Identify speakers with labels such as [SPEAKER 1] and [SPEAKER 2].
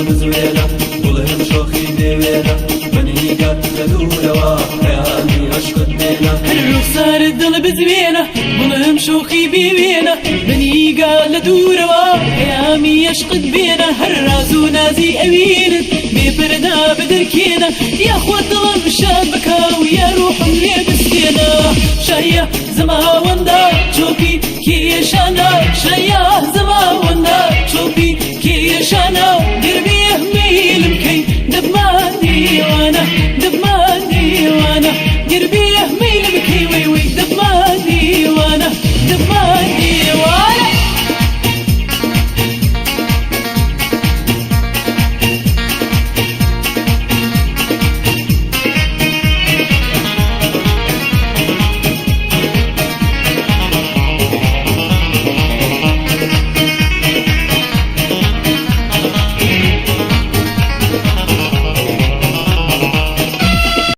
[SPEAKER 1] بزوينة وڵێم شۆخی دێوێنە منیگە لە دوورەوە پەیامی عشقت دێنە
[SPEAKER 2] ڕوخسارت دڵ بزوێنە بڵێم شۆخی بێوێنە منیگە لە دوورەوە پەیامی عشقت بێنە هەر ڕاز و نازی ئەوینت بێپەردا بدەرکێنە یاخۆت دڵم شاد بکە و یا ڕوحم لێ بستێنە شایە زەماوەندە چۆکی کێشانە شایە